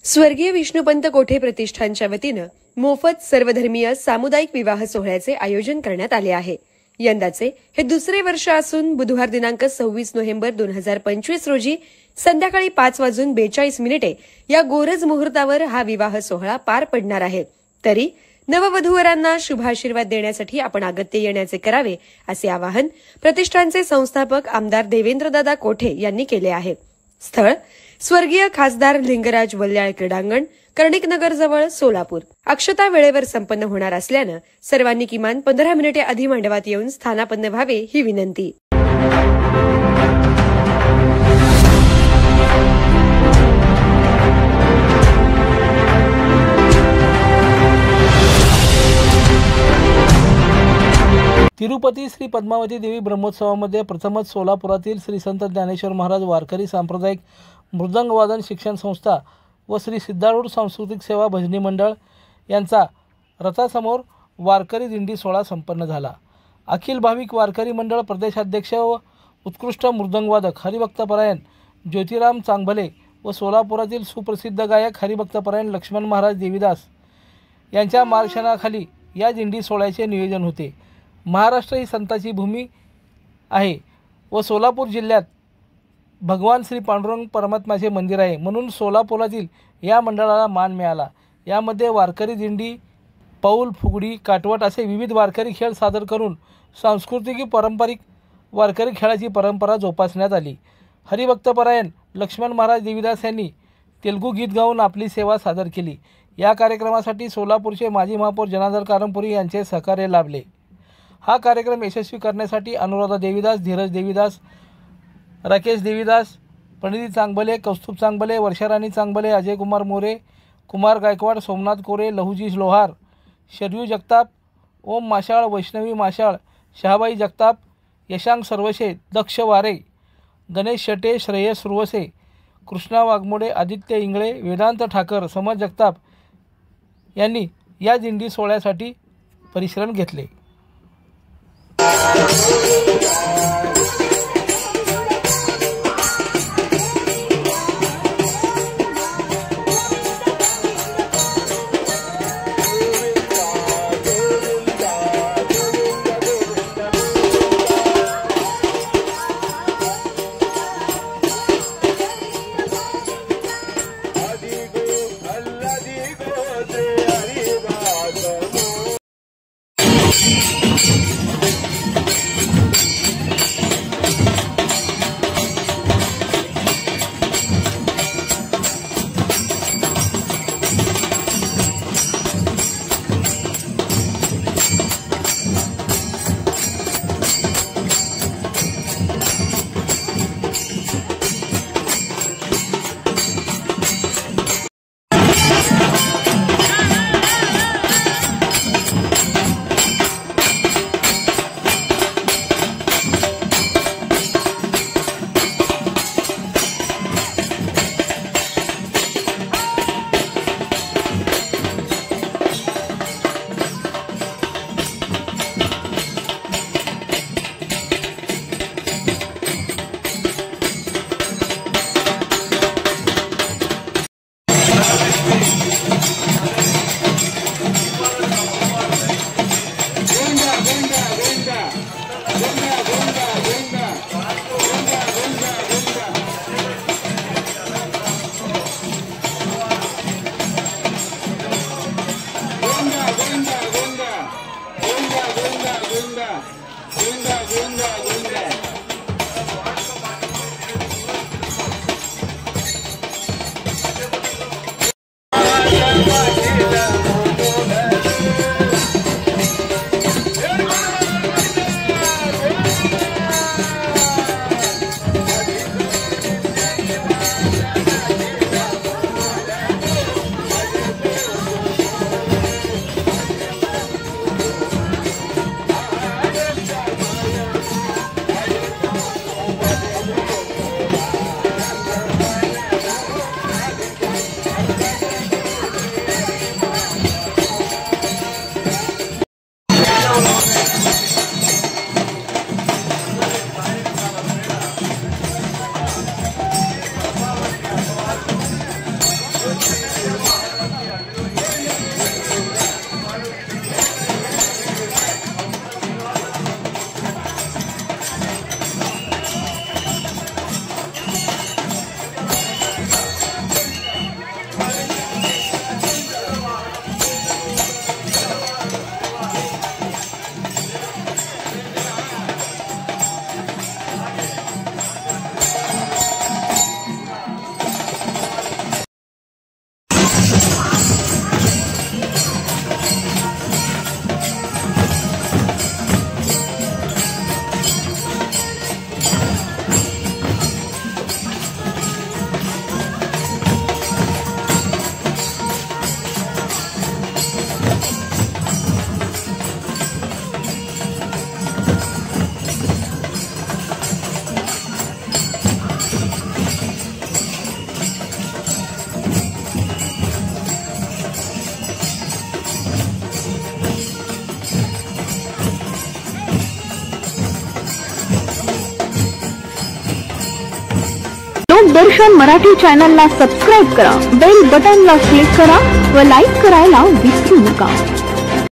स्वर्गीय विष्णुपंत कोठे प्रतिष्ठानच्या वतीनं मोफत सर्वधर्मीय सामुदायिक विवाह सोहळ्याचे आयोजन करण्यात आले आहे। यंदाचे हे दुसरे वर्ष असून बुधवार दिनांक 26 नोव्हेंबर 2025 रोजी संध्याकाळी 5:42 या गोरज मुहूर्तावर हा विवाह सोहळा पार पडणार आहे। तरी नववधूवरांना शुभाशीर्वाद देण्यासाठी आपण अगत्य येण्याचे करावे असे आवाहन प्रतिष्ठानचे संस्थापक आमदार देवेंद्रदादा कोठे यांनी केले आहे। स्थळ स्वर्गीय खासदार लिंगराज वल्याळ क्रीडांगण, कर्णिकनगर जवळ, सोलापूर। अक्षता वेळेवर संपन्न होणार असल्यानं सर्वांनी किमान 15 मिनिटे आधी मंडपात येऊन स्थानापन्न व्हावे ही विनंती। तिरुपती श्री पद्मावती देवी ब्रह्मोत्सवामध्ये प्रथमच सोलापुरातील श्री संत ज्ञानेश्वर महाराज वारकरी सांप्रदायिक मृदंग वादन शिक्षण संस्था व श्री सिद्धारूढ सांस्कृतिक सेवा भजनी मंडळ यांचा रथासमोर वारकरी दिंडी सोहळा संपन्न झाला। अखिल भाविक वारकरी मंडळ प्रदेशाध्यक्ष व उत्कृष्ट मृदंगवादक हरिभक्तपरायण ज्योतिराम चांगभले व सोलापुरातील सुप्रसिद्ध गायक हरिभक्तपरायण लक्ष्मण महाराज देवीदास यांच्या मार्गदर्शनाखाली या दिंडी सोहळ्याचे नियोजन होते। महाराष्ट्र ही संताची भूमी आहे व सोलापूर जिल्ह्यात भगवान श्री पांडुरंग परमात्म्याचे मंदिर आहे, म्हणून सोलापुरातील या मंडळाला मान मिळाला। यामध्ये वारकरी दिंडी, पाऊल, फुगडी, काटवट असे विविध वारकरी खेळ सादर करून सांस्कृतिक पारंपरिक वारकरी खेळाची परंपरा जोपासण्यात आली। हरिभक्तपरायण लक्ष्मण महाराज देवीदास यांनी तेलुगू गीत गाऊन आपली सेवा सादर केली। या कार्यक्रमासाठी सोलापूरचे माजी महापौर जनार्दन कारंपुरी यांचे सहकार्य लाभले। हा कार्यक्रम यशस्वी करण्यासाठी अनुराधा देवीदास, धीरज देवीदास, राकेश देवीदास, प्रणिती चांगभले, कौस्तुभ चांगभले, वर्षाराणी चांगभले, अजय कुमार मोरे, कुमार गायकवाड, सोमनाथ कोरे, लहुजी लोहार, शरयू जगताप, ओम माशाळ, वैष्णवी माशाळ, शहाबाई जगताप, यशांक सर्वशे, दक्ष वारे, गणेश शटे, श्रेयस सुरवसे, कृष्णा वाघमोडे, आदित्य इंगळे, वेदांत ठाकर, समज जगताप यांनी या दिंडी सोहळ्यासाठी परिश्रम घेतले। लोकदर्शन मराठी चॅनलला सबस्क्राइब करा, बेल बटनला क्लिक करा व लाईक करायला विसरू नका.